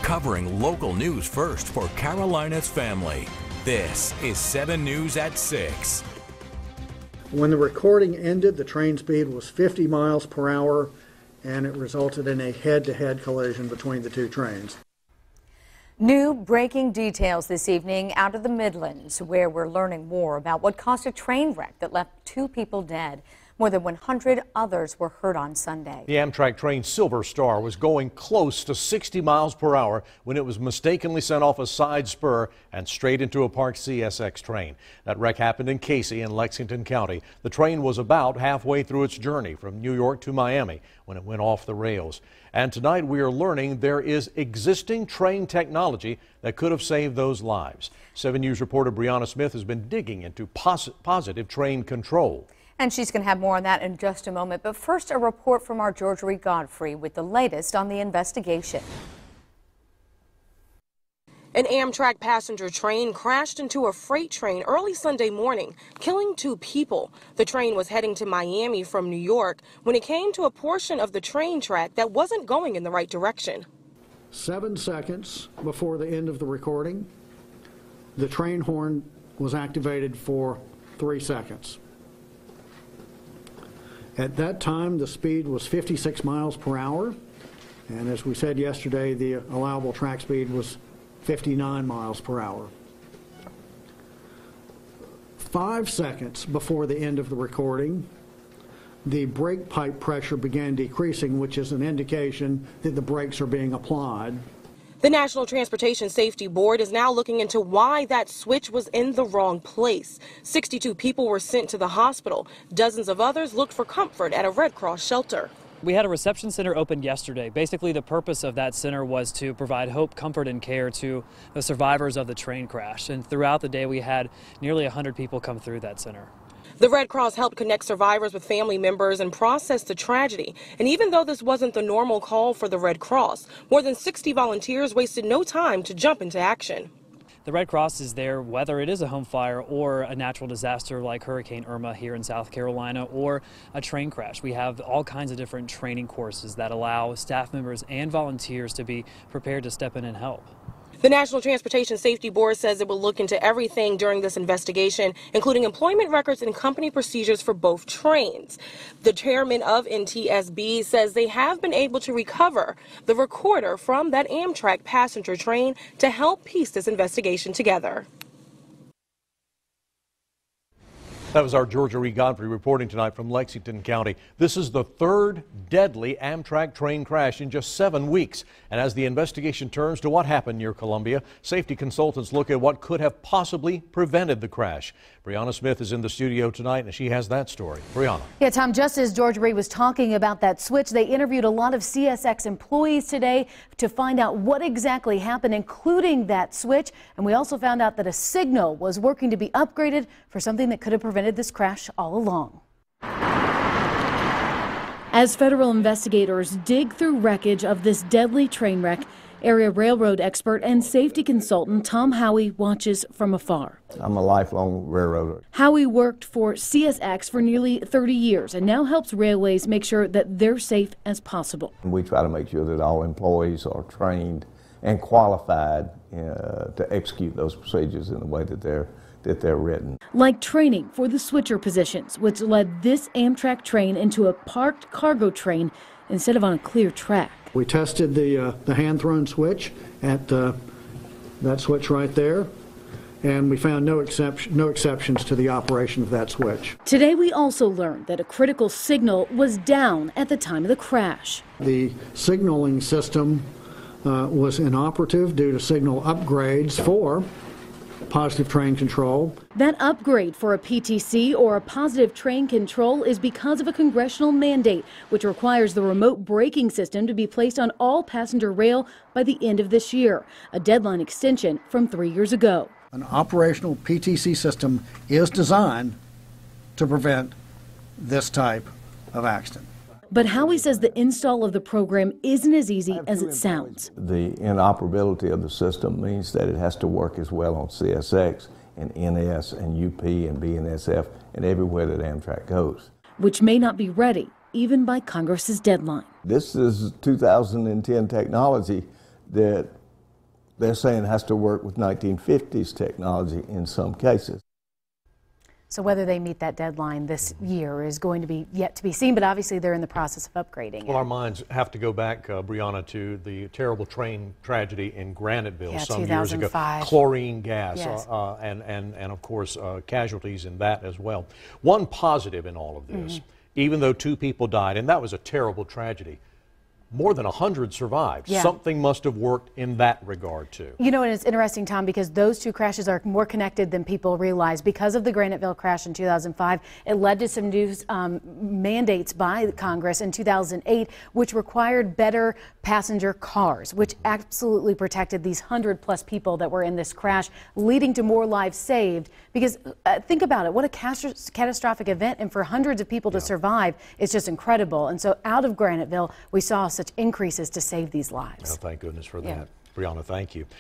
covering local news first for Carolina's family. This is 7 News at 6. When the recording ended, the train speed was 50 miles per hour, and it resulted in a head-to-head collision between the two trains. New breaking details this evening out of the Midlands, where we're learning more about what caused a train wreck that left 2 people dead. More than 100 others were hurt on Sunday. The Amtrak train Silver Star was going close to 60 miles per hour when it was mistakenly sent off a side spur and straight into a parked CSX train. That wreck happened in Casey in Lexington County. The train was about halfway through its journey from New York to Miami when it went off the rails. And tonight we are learning there is existing train technology that could have saved those lives. 7 News reporter Brianna Smith has been digging into positive train control. And she's going to have more on that in just a moment. But first, a report from our Georgia Godfrey with the latest on the investigation. An Amtrak passenger train crashed into a freight train early Sunday morning, killing 2 people. The train was heading to Miami from New York when it came to a portion of the train track that wasn't going in the right direction. 7 seconds before the end of the recording, the train horn was activated for 3 seconds. At that time, the speed was 56 miles per hour, and as we said yesterday, the allowable track speed was 59 miles per hour. 5 seconds before the end of the recording, the brake pipe pressure began decreasing, which is an indication that the brakes are being applied. The National Transportation Safety Board is now looking into why that switch was in the wrong place. 62 people were sent to the hospital. Dozens of others looked for comfort at a Red Cross shelter. We had a reception center opened yesterday. Basically, the purpose of that center was to provide hope, comfort, and care to the survivors of the train crash. And throughout the day, we had nearly 100 people come through that center. The Red Cross helped connect survivors with family members and process the tragedy. And even though this wasn't the normal call for the Red Cross, more than 60 volunteers wasted no time to jump into action. The Red Cross is there whether it is a home fire or a natural disaster like Hurricane Irma here in South Carolina or a train crash. We have all kinds of different training courses that allow staff members and volunteers to be prepared to step in and help. The National Transportation Safety Board says it will look into everything during this investigation, including employment records and company procedures for both trains. The chairman of NTSB says they have been able to recover the recorder from that Amtrak passenger train to help piece this investigation together. That was our Georgia Godfrey reporting tonight from Lexington County. This is the 3rd deadly Amtrak train crash in just 7 weeks. And as the investigation turns to what happened near Columbia, safety consultants look at what could have possibly prevented the crash. Brianna Smith is in the studio tonight, and she has that story. Brianna. Yeah, Tom, just as George Reed was talking about that switch, they interviewed a lot of CSX employees today to find out what exactly happened, including that switch. And we also found out that a signal was working to be upgraded for something that could have prevented this crash all along. As federal investigators dig through wreckage of this deadly train wreck, area railroad expert and safety consultant Tom Howie watches from afar. I'm a lifelong railroader. Howie worked for CSX for nearly 30 years and now helps railways make sure that they're safe as possible. We try to make sure that all employees are trained and qualified to execute those procedures in the way that they're written. Like training for the switcher positions, which led this Amtrak train into a parked cargo train instead of on a clear track. We tested the hand-thrown switch at that switch right there, and we found no exceptions to the operation of that switch. Today we also learned that a critical signal was down at the time of the crash. The signaling system was inoperative due to signal upgrades for positive train control. That upgrade for a PTC or a positive train control is because of a congressional mandate, which requires the remote braking system to be placed on all passenger rail by the end of this year, a deadline extension from 3 years ago. An operational PTC system is designed to prevent this type of accident. But Howie says the install of the program isn't as easy as it sounds. The inoperability of the system means that it has to work as well on CSX and NS and UP and BNSF and everywhere that Amtrak goes. Which may not be ready even by Congress's deadline. This is 2010 technology that They're saying it has to work with 1950s technology in some cases. So whether they meet that deadline this year is going to be yet to be seen, but obviously they're in the process of upgrading it. Well, our minds have to go back, Brianna, to the terrible train tragedy in Graniteville some years ago. 2005. Chlorine gas, Yes. and of course casualties in that as well. One positive in all of this, even though 2 people died, and that was a terrible tragedy, more than 100 survived. Yeah. Something must have worked in that regard, too. You know, and it's interesting, Tom, because those 2 crashes are more connected than people realize. Because of the Graniteville crash in 2005, it led to some new mandates by Congress in 2008, which required better passenger cars, which absolutely protected these 100-plus people that were in this crash, leading to more lives saved. Because think about it, what a catastrophic event, and for hundreds of people to survive, it's just incredible. And so out of Graniteville, we saw such increases to save these lives. Oh, thank goodness for that. Brianna, thank you.